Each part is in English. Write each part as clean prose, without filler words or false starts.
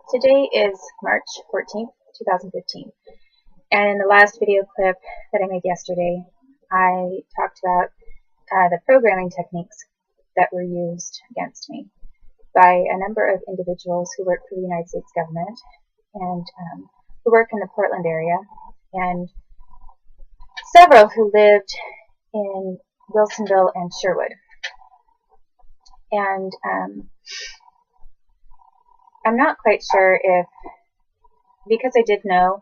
Today is March 14th, 2015, and in the last video clip that I made yesterday, I talked about the programming techniques that were used against me by a number of individuals who work for the United States government and who work in the Portland area, and several who lived in Wilsonville and Sherwood. And I'm not quite sure if, because I did know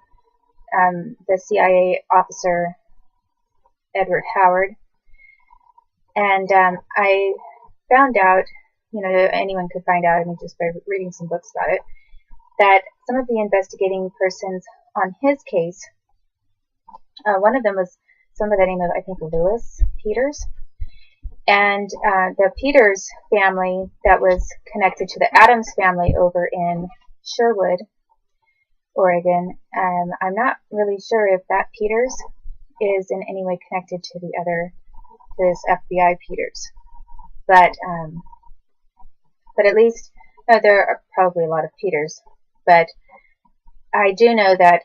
the CIA officer Edward Howard, and I found out, anyone could find out, just by reading some books about it, that some of the investigating persons on his case, one of them was someone by the name of, I think, Lewis Peters. And the Peters family that was connected to the Adams family over in Sherwood, Oregon, I'm not really sure if that Peters is in any way connected to this FBI Peters. But at least, there are probably a lot of Peters. But I do know that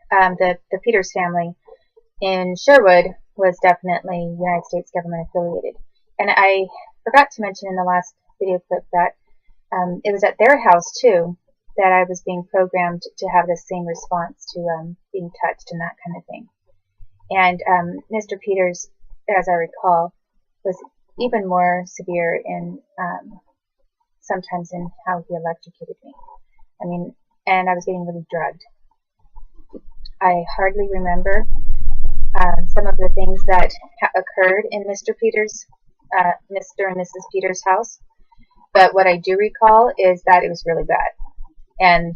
the Peters family in Sherwood was definitely United States government affiliated. And I forgot to mention in the last video clip that it was at their house too that I was being programmed to have the same response to being touched and that kind of thing. And Mr. Peters, as I recall, was even more severe in sometimes in how he electrocuted me. And I was getting really drugged. I hardly remember some of the things that occurred in Mr. and Mrs. Peters' house, but what I do recall is that it was really bad, and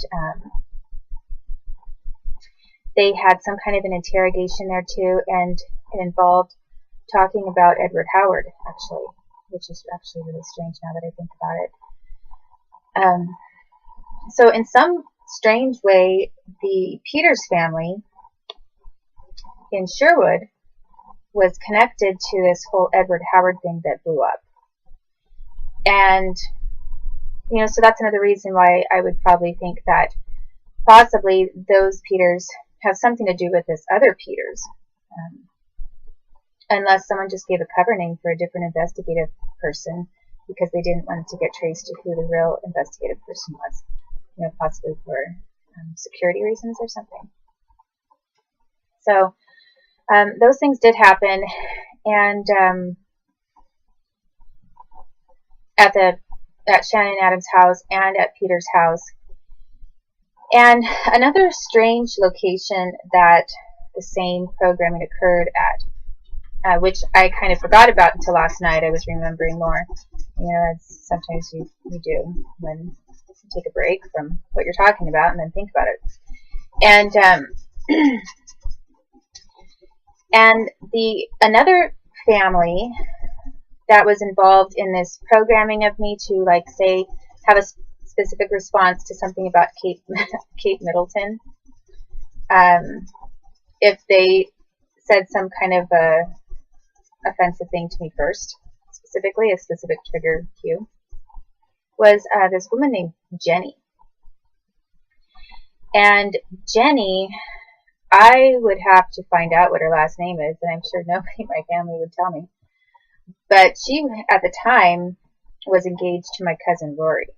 they had some kind of an interrogation there too, and it involved talking about Edward Howard, actually, which is actually really strange now that I think about it. So in some strange way, the Peters family in Sherwood was connected to this whole Edward Howard thing that blew up. And, so that's another reason why I would probably think that possibly those Peters have something to do with this other Peters. Unless someone just gave a cover name for a different investigative person because they didn't want it to get traced to who the real investigative person was. Possibly for security reasons or something. So, those things did happen, and at Shannon Adams' house and at Peter's house. And another strange location that the same programming occurred at, which I kind of forgot about until last night. I was remembering more. As sometimes you do when you take a break from what you're talking about and then think about it. And another family that was involved in this programming of me to, say, have a specific response to something about Kate Middleton, if they said some kind of offensive thing to me first, specifically a specific trigger cue, was this woman named Jenny. And Jenny, I would have to find out what her last name is, and I'm sure nobody in my family would tell me. But she, at the time, was engaged to my cousin Rory.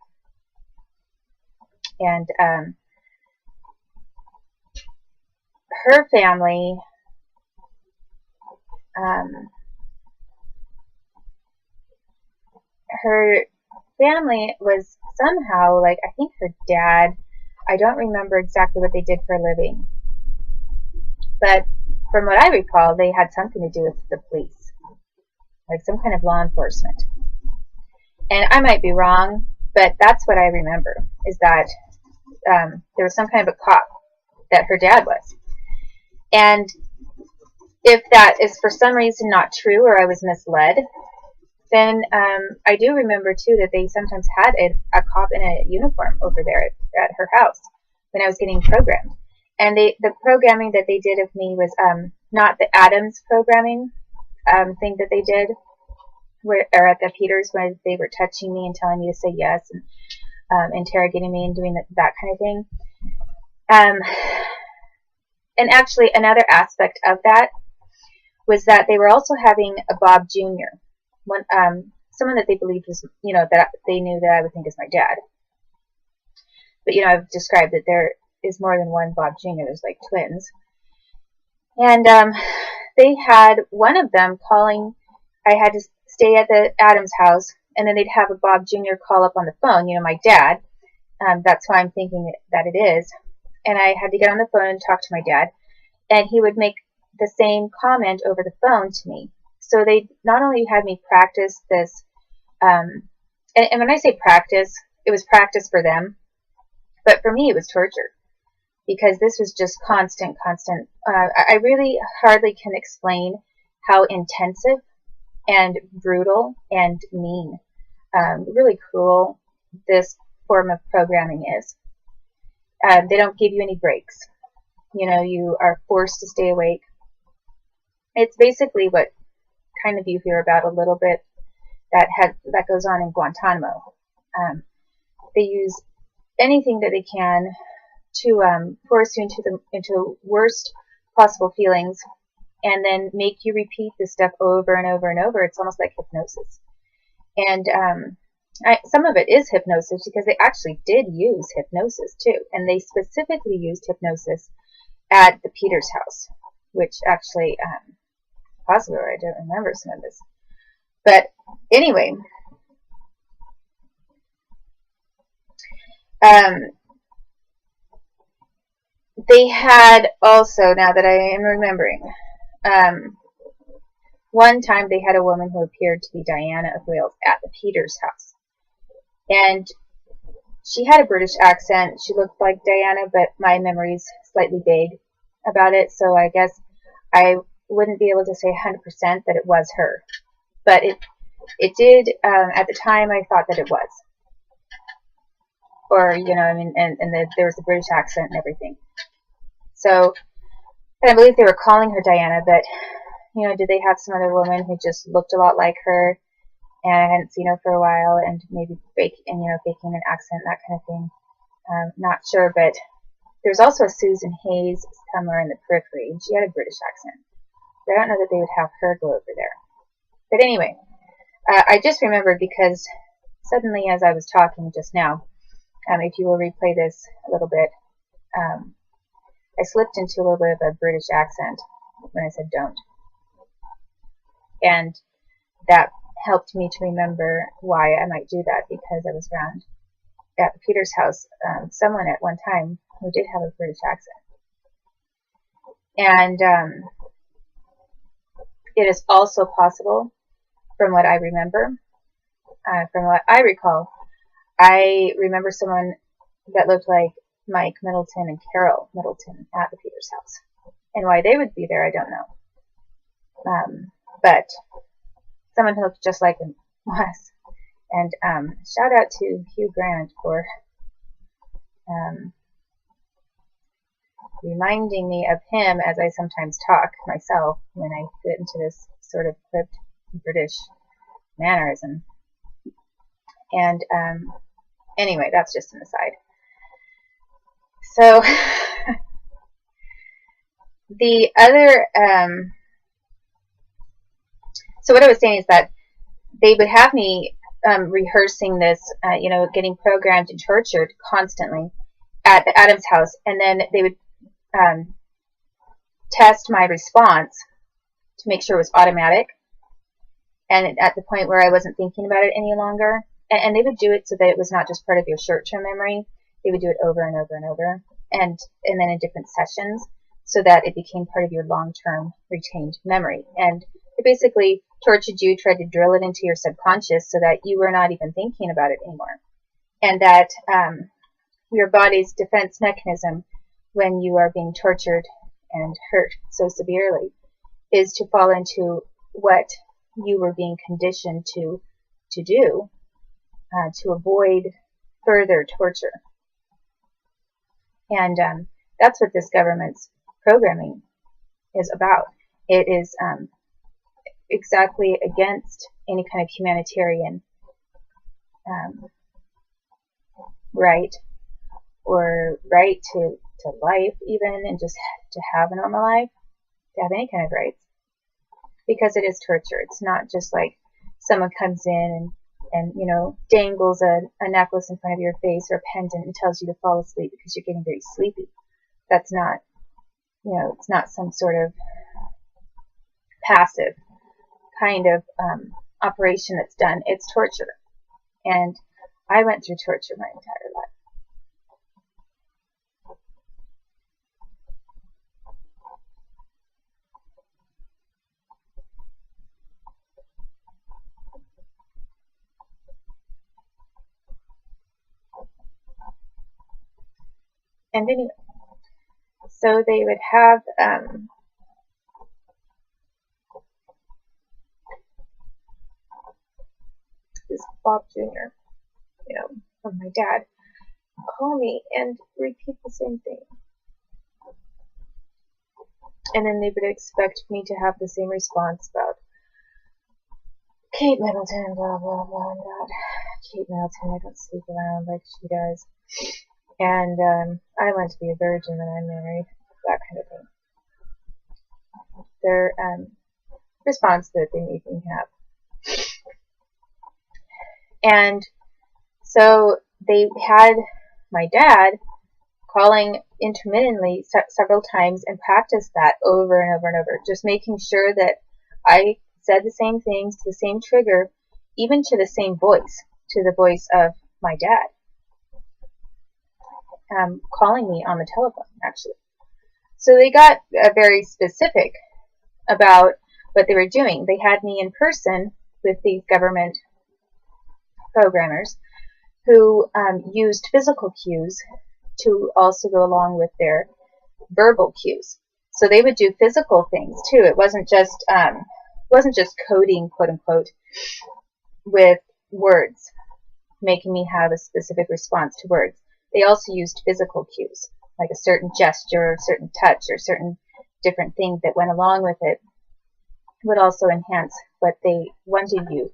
And her family, was somehow, I think her dad, I don't remember exactly what they did for a living. But from what I recall, they had something to do with the police, some kind of law enforcement. And I might be wrong, but that's what I remember, is that there was some kind of a cop that her dad was. And if that is for some reason not true, or I was misled, then I do remember too that they sometimes had a cop in a uniform over there at her house when I was getting programmed. And the programming that they did of me was not the Adams programming thing that they did, or at the Peters, where they were touching me and telling me to say yes, and interrogating me and doing that kind of thing. And actually, another aspect of that was that they were also having a Bob Jr., someone that they believed was, that they knew that I would think is my dad. But, I've described that there is more than one Bob Jr. There's like twins. And they had one of them calling. I had to stay at the Adams house, and then they'd have a Bob Jr. call up on the phone, my dad. That's why I'm thinking that it is. And I had to get on the phone and talk to my dad. And he would make the same comment over the phone to me. So they not only had me practice this, and when I say practice, it was practice for them. But for me, it was torture. Because this was just constant. I really hardly can explain how intensive and brutal and mean, really cruel this form of programming is. They don't give you any breaks. You are forced to stay awake. It's basically what kind of you hear about a little bit that goes on in Guantanamo. They use anything that they can to force you into worst possible feelings, and then make you repeat this stuff over and over and over. It's almost like hypnosis. And some of it is hypnosis, because they actually did use hypnosis too, and they specifically used hypnosis at the Peters house, which actually, possibly I don't remember some of this. But anyway, they had also, now that I am remembering, one time they had a woman who appeared to be Diana of Wales at the Peters house. And she had a British accent. She looked like Diana, but my memory's slightly vague about it, so I guess I wouldn't be able to say 100% that it was her. But it did, at the time, I thought that it was. Or, and there was a British accent and everything. So, and I believe they were calling her Diana, but, did they have some other woman who just looked a lot like her, and I hadn't seen her for a while, and maybe faking an accent, that kind of thing? Not sure, but there's also a Susan Hayes somewhere in the periphery, and she had a British accent. But I don't know that they would have her go over there. But anyway, I just remembered, because suddenly as I was talking just now, if you will replay this a little bit, I slipped into a little bit of a British accent when I said don't. And that helped me to remember why I might do that, because I was around at Peter's house someone at one time who did have a British accent. And it is also possible, from what I remember, from what I recall, I remember someone that looked like Mike Middleton and Carol Middleton at the Peters house. And why they would be there, I don't know. But someone who looked just like them was. And shout out to Hugh Grant for reminding me of him as I sometimes talk myself when I get into this sort of clipped British mannerism. And anyway, that's just an aside. So the other, so what I was saying is that they would have me rehearsing this, getting programmed and tortured constantly at the Adams house, and then they would test my response to make sure it was automatic, and at the point where I wasn't thinking about it any longer. And they would do it so that it was not just part of your short-term memory. They would do it over and over and over, and then in different sessions, so that it became part of your long-term retained memory. And it basically tortured you, tried to drill it into your subconscious so that you were not even thinking about it anymore. And that your body's defense mechanism when you are being tortured and hurt so severely is to fall into what you were being conditioned to do, to avoid further torture. And that's what this government's programming is about. It is exactly against any kind of humanitarian right, or right to life even, and just to have a normal life, to have any kind of rights, because it is torture. It's not just like someone comes in and you know, dangles a necklace in front of your face or a pendant and tells you to fall asleep because you're getting very sleepy. That's not, you know, it's not some sort of passive kind of operation that's done. It's torture. And I went through torture my entire life. And anyway, so they would have this Bob Jr., you know, from my dad, call me and repeat the same thing. And then they would expect me to have the same response about Kate Middleton, blah, blah, blah, and God, Kate Middleton, I don't sleep around like she does. And I want to be a virgin when I'm married, that kind of thing. Their response that they made me have. And so they had my dad calling intermittently several times and practiced that over and over and over, just making sure that I said the same things to the same trigger, even to the same voice, to the voice of my dad. Calling me on the telephone, actually. So they got very specific about what they were doing. They had me in person with these government programmers who used physical cues to also go along with their verbal cues. So they would do physical things too. It wasn't just coding, quote unquote, with words, making me have a specific response to words. They also used physical cues, like a certain gesture, a certain touch, or certain different thing that went along with it would also enhance what they wanted you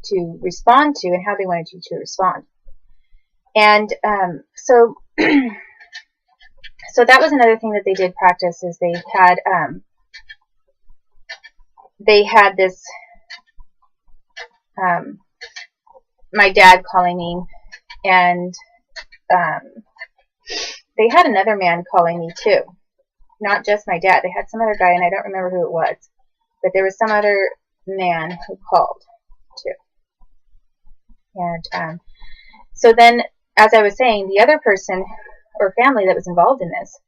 to respond to and how they wanted you to respond. And so that was another thing that they did practice, is they had this my dad calling me, and they had another man calling me too. Not just my dad. They had some other guy, and I don't remember who it was. But there was some other man who called too. And so then, as I was saying, the other person or family that was involved in this,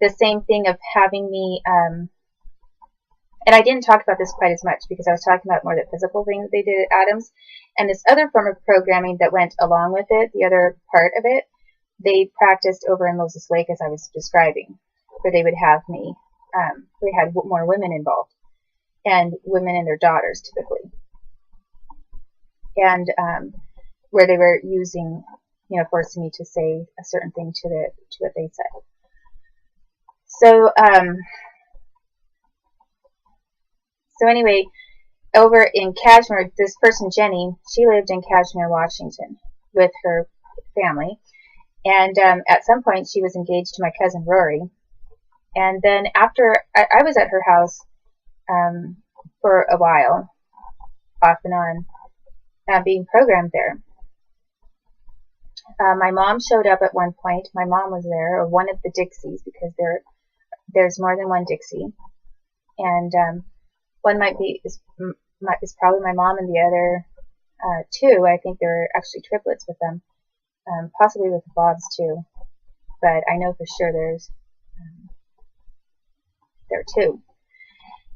the same thing of having me, and I didn't talk about this quite as much because I was talking about more the physical thing that they did at Adams, and this other form of programming that went along with it, the other part of it, they practiced over in Moses Lake, as I was describing, where they would have me, they had more women involved, and women and their daughters typically, and where they were using, you know, forcing me to say a certain thing to what they said. So anyway, over in Kashmir, this person, Jenny, she lived in Kashmir, Washington with her family. And at some point, she was engaged to my cousin, Rory. And then after, I was at her house for a while, off and on, being programmed there. My mom showed up at one point. My mom was there, or one of the Dixies, because there's more than one Dixie. And one is probably my mom, and the other two, I think there were actually triplets with them, possibly with the Bobs too. But I know for sure there are two.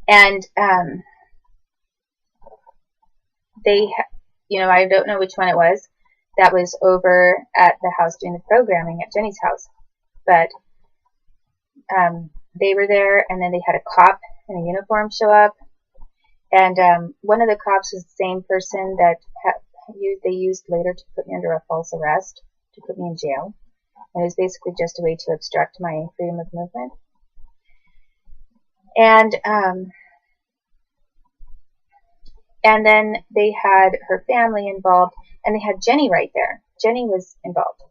And they, you know, I don't know which one it was that was over at the house doing the programming at Jenny's house, but they were there, and then they had a cop in a uniform show up, and one of the cops was the same person that they used later to put me under a false arrest, to put me in jail, and it was basically just a way to obstruct my freedom of movement. And then they had her family involved, and they had Jenny right there. Jenny was involved.